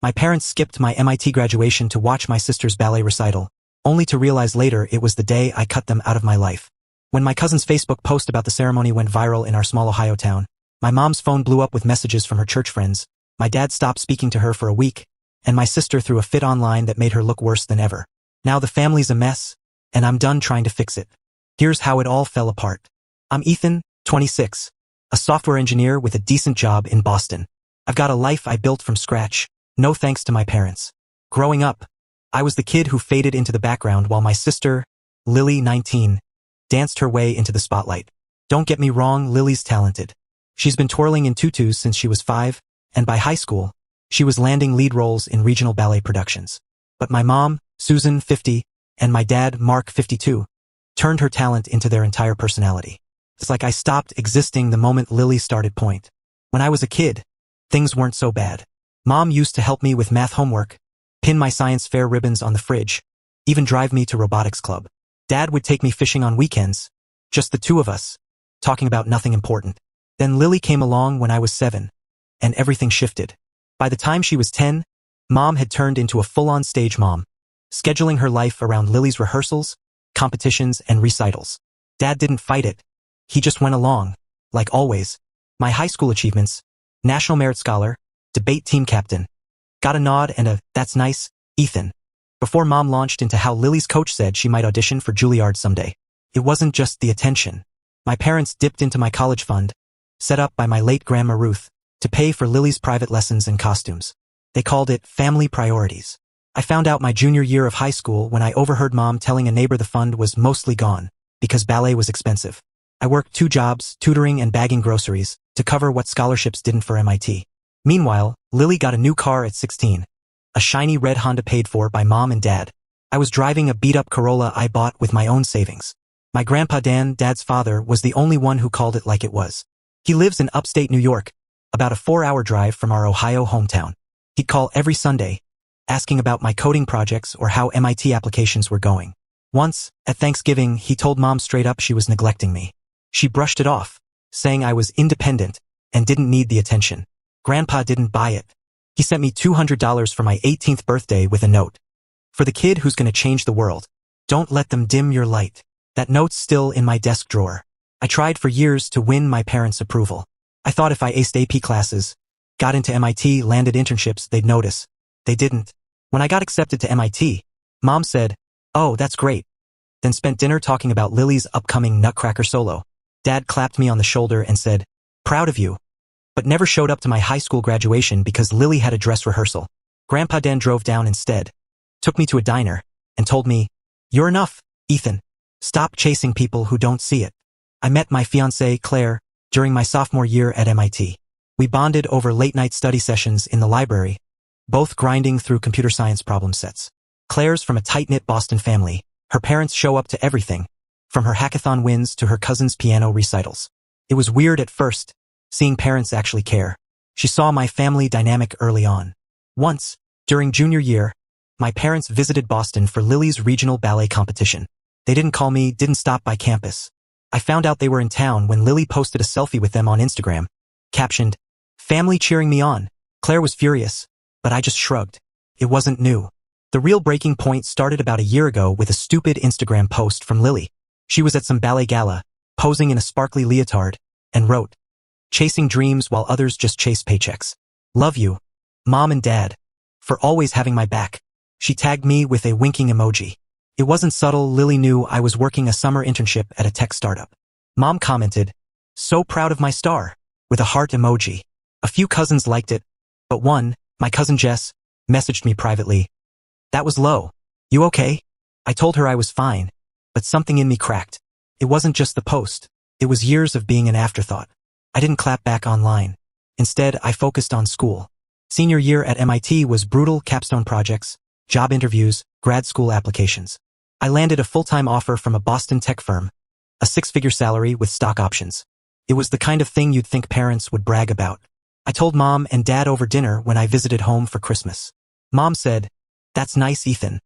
My parents skipped my MIT graduation to watch my sister's ballet recital, only to realize later it was the day I cut them out of my life. When my cousin's Facebook post about the ceremony went viral in our small Ohio town, my mom's phone blew up with messages from her church friends, my dad stopped speaking to her for a week, and my sister threw a fit online that made her look worse than ever. Now the family's a mess, and I'm done trying to fix it. Here's how it all fell apart. I'm Ethan, 26, a software engineer with a decent job in Boston. I've got a life I built from scratch, no thanks to my parents. Growing up, I was the kid who faded into the background while my sister, Lily, 19, danced her way into the spotlight. Don't get me wrong, Lily's talented. She's been twirling in tutus since she was 5, and by high school, she was landing lead roles in regional ballet productions. But my mom, Susan, 50, and my dad, Mark, 52, turned her talent into their entire personality. It's like I stopped existing the moment Lily started point. When I was a kid, things weren't so bad. Mom used to help me with math homework, pin my science fair ribbons on the fridge, even drive me to robotics club. Dad would take me fishing on weekends, just the two of us, talking about nothing important. Then Lily came along when I was 7, and everything shifted. By the time she was 10, Mom had turned into a full-on stage mom, scheduling her life around Lily's rehearsals, competitions, and recitals. Dad didn't fight it. He just went along, like always. My high school achievements: National Merit Scholar, debate team captain. Got a nod and a, "That's nice, Ethan," before Mom launched into how Lily's coach said she might audition for Juilliard someday. It wasn't just the attention. My parents dipped into my college fund, set up by my late grandma Ruth, to pay for Lily's private lessons and costumes. They called it family priorities. I found out my junior year of high school when I overheard Mom telling a neighbor the fund was mostly gone because ballet was expensive. I worked 2 jobs, tutoring and bagging groceries, to cover what scholarships didn't for MIT. Meanwhile, Lily got a new car at 16, a shiny red Honda paid for by Mom and Dad. I was driving a beat-up Corolla I bought with my own savings. My grandpa Dan, Dad's father, was the only one who called it like it was. He lives in upstate New York, about a 4-hour drive from our Ohio hometown. He'd call every Sunday, asking about my coding projects or how MIT applications were going. Once, at Thanksgiving, he told Mom straight up she was neglecting me. She brushed it off, saying I was independent and didn't need the attention. Grandpa didn't buy it. He sent me $200 for my 18th birthday with a note. "For the kid who's gonna change the world. Don't let them dim your light." That note's still in my desk drawer. I tried for years to win my parents' approval. I thought if I aced AP classes, got into MIT, landed internships, they'd notice. They didn't. When I got accepted to MIT, Mom said, "Oh, that's great," then spent dinner talking about Lily's upcoming Nutcracker solo. Dad clapped me on the shoulder and said, "Proud of you," but never showed up to my high school graduation because Lily had a dress rehearsal. Grandpa Dan drove down instead, took me to a diner, and told me, "You're enough, Ethan. Stop chasing people who don't see it." I met my fiancée, Claire, during my sophomore year at MIT. We bonded over late-night study sessions in the library, both grinding through computer science problem sets. Claire's from a tight-knit Boston family. Her parents show up to everything, from her hackathon wins to her cousin's piano recitals. It was weird at first, seeing parents actually care. She saw my family dynamic early on. Once, during junior year, my parents visited Boston for Lily's regional ballet competition. They didn't call me, didn't stop by campus. I found out they were in town when Lily posted a selfie with them on Instagram, captioned, "Family cheering me on." Claire was furious, but I just shrugged. It wasn't new. The real breaking point started about a year ago with a stupid Instagram post from Lily. She was at some ballet gala, posing in a sparkly leotard, and wrote, "Chasing dreams while others just chase paychecks. Love you, Mom and Dad, for always having my back." She tagged me with a winking emoji. It wasn't subtle. Lily knew I was working a summer internship at a tech startup. Mom commented, "So proud of my star," with a heart emoji. A few cousins liked it, but one, my cousin Jess, messaged me privately. "That was low. You okay?" I told her I was fine, but something in me cracked. It wasn't just the post. It was years of being an afterthought. I didn't clap back online. Instead, I focused on school. Senior year at MIT was brutal: capstone projects, job interviews, grad school applications. I landed a full-time offer from a Boston tech firm, a 6-figure salary with stock options. It was the kind of thing you'd think parents would brag about. I told Mom and Dad over dinner when I visited home for Christmas. Mom said, "That's nice, Ethan."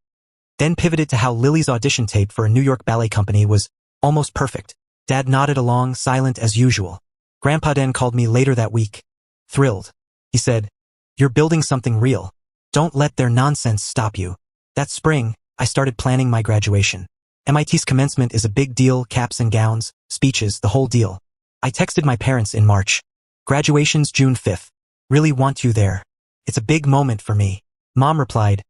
Then pivoted to how Lily's audition tape for a New York ballet company was almost perfect. Dad nodded along, silent as usual. Grandpa Dan called me later that week, thrilled. He said, "You're building something real." Don't let their nonsense stop you. That spring, I started planning my graduation. MIT's commencement is a big deal, caps and gowns, speeches, the whole deal. I texted my parents in March. Graduation's June 5th. Really want you there. It's a big moment for me. Mom replied,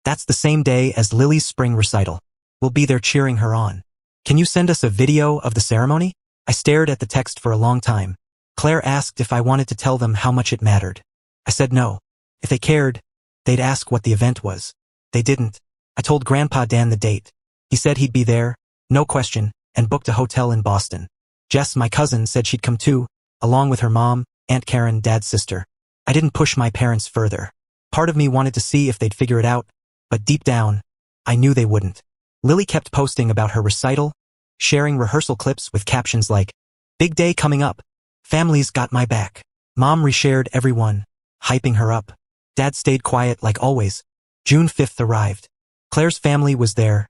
that's the same day as Lily's spring recital. We'll be there cheering her on. Can you send us a video of the ceremony? I stared at the text for a long time. Claire asked if I wanted to tell them how much it mattered. I said no. If they cared, they'd ask what the event was. They didn't. I told Grandpa Dan the date. He said he'd be there, no question, and booked a hotel in Boston. Jess, my cousin, said she'd come too, along with her mom, Aunt Karen, Dad's sister. I didn't push my parents further. Part of me wanted to see if they'd figure it out, but deep down, I knew they wouldn't. Lily kept posting about her recital, sharing rehearsal clips with captions like, big day coming up. Family's got my back. Mom reshared everyone, hyping her up. Dad stayed quiet like always. June 5th arrived. Claire's family was there,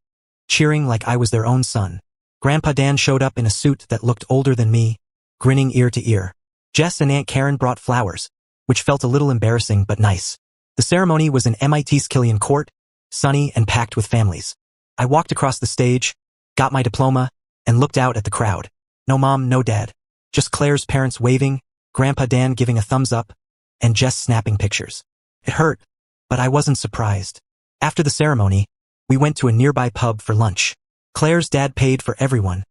cheering like I was their own son. Grandpa Dan showed up in a suit that looked older than me, grinning ear to ear. Jess and Aunt Karen brought flowers, which felt a little embarrassing but nice. The ceremony was in MIT's Killian Court, sunny and packed with families. I walked across the stage, got my diploma, and looked out at the crowd. No mom, no dad. Just Claire's parents waving, Grandpa Dan giving a thumbs up, and Jess snapping pictures. It hurt, but I wasn't surprised. After the ceremony, we went to a nearby pub for lunch. Claire's dad paid for everyone,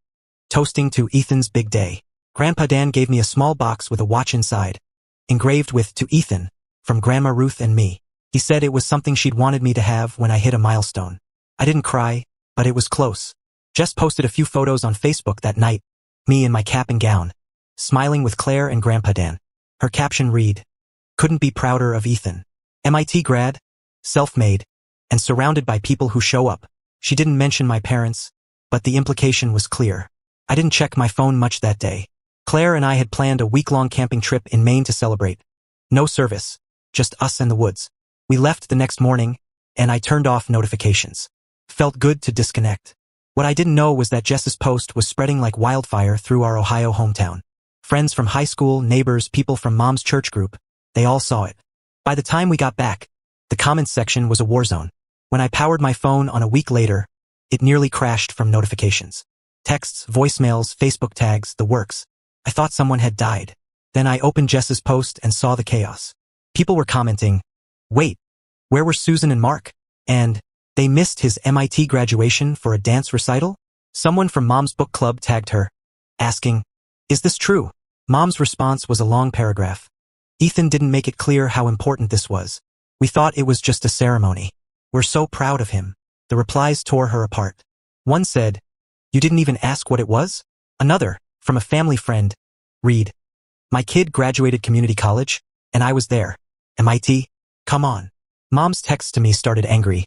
toasting to Ethan's big day. Grandpa Dan gave me a small box with a watch inside, engraved with "To Ethan," from Grandma Ruth and me. He said it was something she'd wanted me to have when I hit a milestone. I didn't cry, but it was close. Jess posted a few photos on Facebook that night, me in my cap and gown, smiling with Claire and Grandpa Dan. Her caption read, couldn't be prouder of Ethan. MIT grad, self-made, and surrounded by people who show up. She didn't mention my parents, but the implication was clear. I didn't check my phone much that day. Claire and I had planned a week-long camping trip in Maine to celebrate. No service, just us and the woods. We left the next morning, and I turned off notifications. Felt good to disconnect. What I didn't know was that Jess's post was spreading like wildfire through our Ohio hometown. Friends from high school, neighbors, people from Mom's church group, they all saw it. By the time we got back, the comments section was a war zone. When I powered my phone on a week later, it nearly crashed from notifications. Texts, voicemails, Facebook tags, the works. I thought someone had died. Then I opened Jess's post and saw the chaos. People were commenting, wait, where were Susan and Mark? And, they missed his MIT graduation for a dance recital? Someone from Mom's book club tagged her, asking, is this true? Mom's response was a long paragraph. Ethan didn't make it clear how important this was. We thought it was just a ceremony. We're so proud of him. The replies tore her apart. One said, you didn't even ask what it was? Another, from a family friend, read, my kid graduated community college, and I was there. MIT? Come on. Mom's text to me started angry.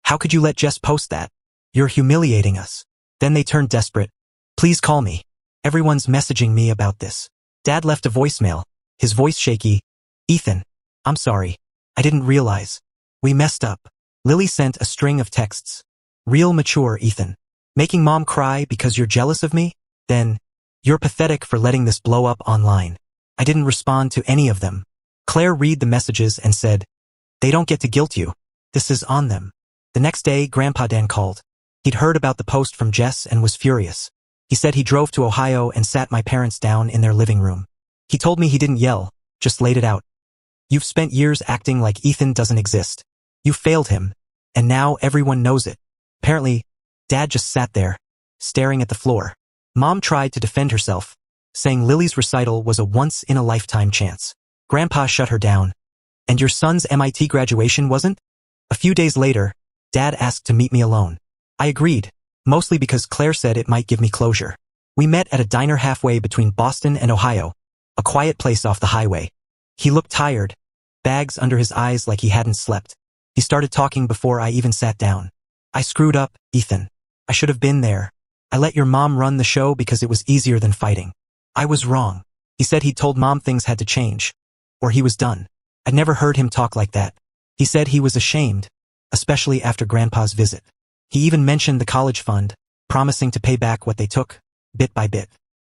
How could you let Jess post that? You're humiliating us. Then they turned desperate. Please call me. Everyone's messaging me about this. Dad left a voicemail, his voice shaky. Ethan, I'm sorry. I didn't realize. We messed up. Lily sent a string of texts. Real mature, Ethan. Making Mom cry because you're jealous of me? Then, you're pathetic for letting this blow up online. I didn't respond to any of them. Claire read the messages and said, they don't get to guilt you. This is on them. The next day, Grandpa Dan called. He'd heard about the post from Jess and was furious. He said he drove to Ohio and sat my parents down in their living room. He told me he didn't yell, just laid it out. You've spent years acting like Ethan doesn't exist. You failed him, and now everyone knows it. Apparently, Dad just sat there, staring at the floor. Mom tried to defend herself, saying Lily's recital was a once-in-a-lifetime chance. Grandpa shut her down. And your son's MIT graduation wasn't? A few days later, Dad asked to meet me alone. I agreed, mostly because Claire said it might give me closure. We met at a diner halfway between Boston and Ohio, a quiet place off the highway. He looked tired, bags under his eyes like he hadn't slept. He started talking before I even sat down. I screwed up, Ethan. I should have been there. I let your mom run the show because it was easier than fighting. I was wrong. He said he'd told Mom things had to change, or he was done. I'd never heard him talk like that. He said he was ashamed, especially after Grandpa's visit. He even mentioned the college fund, promising to pay back what they took, bit by bit.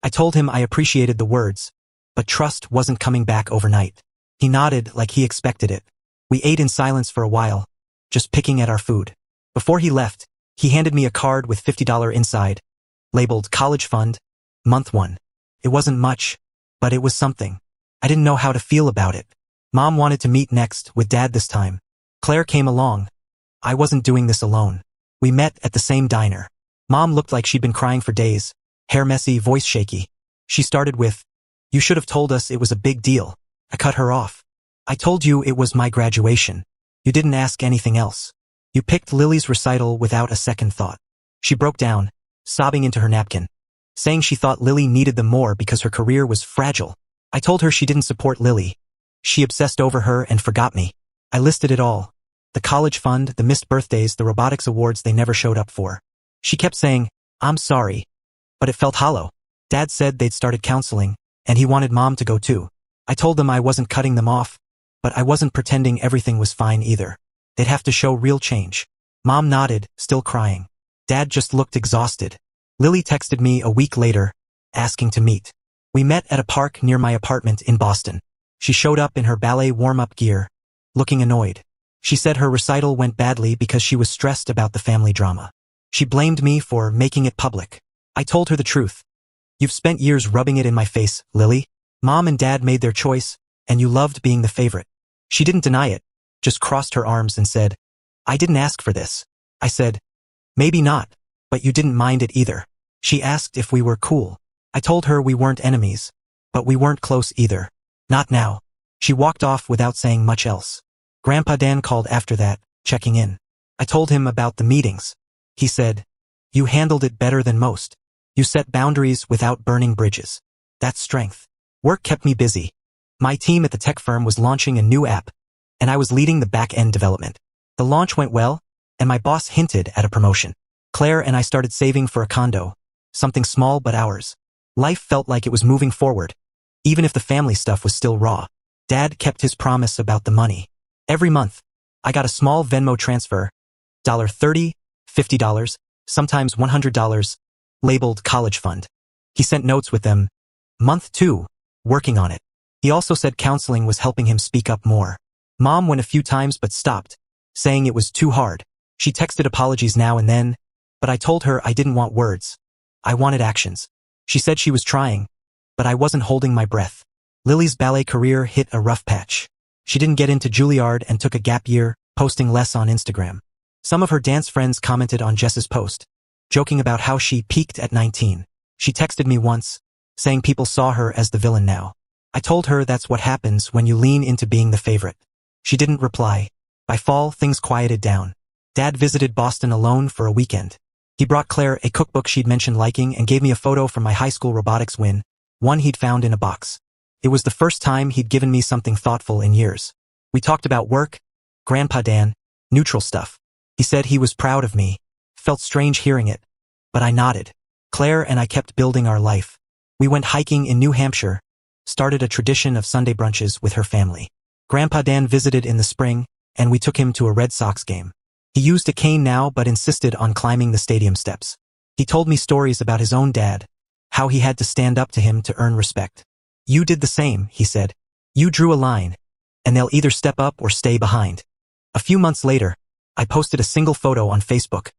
I told him I appreciated the words, but trust wasn't coming back overnight. He nodded like he expected it. We ate in silence for a while, just picking at our food. Before he left, he handed me a card with $50 inside, labeled College Fund, Month 1. It wasn't much, but it was something. I didn't know how to feel about it. Mom wanted to meet next, with Dad this time. Claire came along. I wasn't doing this alone. We met at the same diner. Mom looked like she'd been crying for days, hair messy, voice shaky. She started with, "You should have told us it was a big deal." I cut her off. "I told you it was my graduation. You didn't ask anything else. You picked Lily's recital without a second thought." She broke down, sobbing into her napkin, saying she thought Lily needed them more because her career was fragile. I told her she didn't support Lily. She obsessed over her and forgot me. I listed it all. The college fund, the missed birthdays, the robotics awards they never showed up for. She kept saying, "I'm sorry," but it felt hollow. Dad said they'd started counseling, and he wanted Mom to go too. I told them I wasn't cutting them off, but I wasn't pretending everything was fine either. They'd have to show real change. Mom nodded, still crying. Dad just looked exhausted. Lily texted me a week later, asking to meet. We met at a park near my apartment in Boston. She showed up in her ballet warm-up gear, looking annoyed. She said her recital went badly because she was stressed about the family drama. She blamed me for making it public. I told her the truth. "You've spent years rubbing it in my face, Lily. Mom and Dad made their choice, and you loved being the favorite." She didn't deny it, just crossed her arms and said, "I didn't ask for this." I said, "Maybe not, but you didn't mind it either." She asked if we were cool. I told her we weren't enemies, but we weren't close either. Not now. She walked off without saying much else. Grandpa Dan called after that, checking in. I told him about the meetings. He said, "You handled it better than most. You set boundaries without burning bridges. That's strength." Work kept me busy. My team at the tech firm was launching a new app, and I was leading the back-end development. The launch went well, and my boss hinted at a promotion. Claire and I started saving for a condo, something small but ours. Life felt like it was moving forward, even if the family stuff was still raw. Dad kept his promise about the money. Every month, I got a small Venmo transfer, $30, $50, sometimes $100, labeled College Fund. He sent notes with them. Month 2, working on it. He also said counseling was helping him speak up more. Mom went a few times but stopped, saying it was too hard. She texted apologies now and then, but I told her I didn't want words. I wanted actions. She said she was trying, but I wasn't holding my breath. Lily's ballet career hit a rough patch. She didn't get into Juilliard and took a gap year, posting less on Instagram. Some of her dance friends commented on Jess's post, joking about how she peaked at 19. She texted me once, saying people saw her as the villain now. I told her that's what happens when you lean into being the favorite. She didn't reply. By fall, things quieted down. Dad visited Boston alone for a weekend. He brought Claire a cookbook she'd mentioned liking and gave me a photo from my high school robotics win, one he'd found in a box. It was the first time he'd given me something thoughtful in years. We talked about work, Grandpa Dan, neutral stuff. He said he was proud of me. Felt strange hearing it, but I nodded. Claire and I kept building our life. We went hiking in New Hampshire, started a tradition of Sunday brunches with her family. Grandpa Dan visited in the spring, and we took him to a Red Sox game. He used a cane now but insisted on climbing the stadium steps. He told me stories about his own dad, how he had to stand up to him to earn respect. "You did the same," he said. "You drew a line, and they'll either step up or stay behind." A few months later, I posted a single photo on Facebook.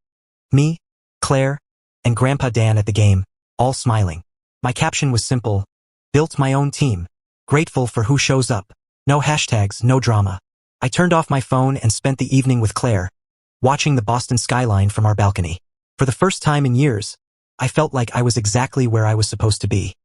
Me, Claire, and Grandpa Dan at the game, all smiling. My caption was simple: "Built my own team. Grateful for who shows up. No hashtags, no drama." I turned off my phone and spent the evening with Claire, watching the Boston skyline from our balcony. For the first time in years, I felt like I was exactly where I was supposed to be.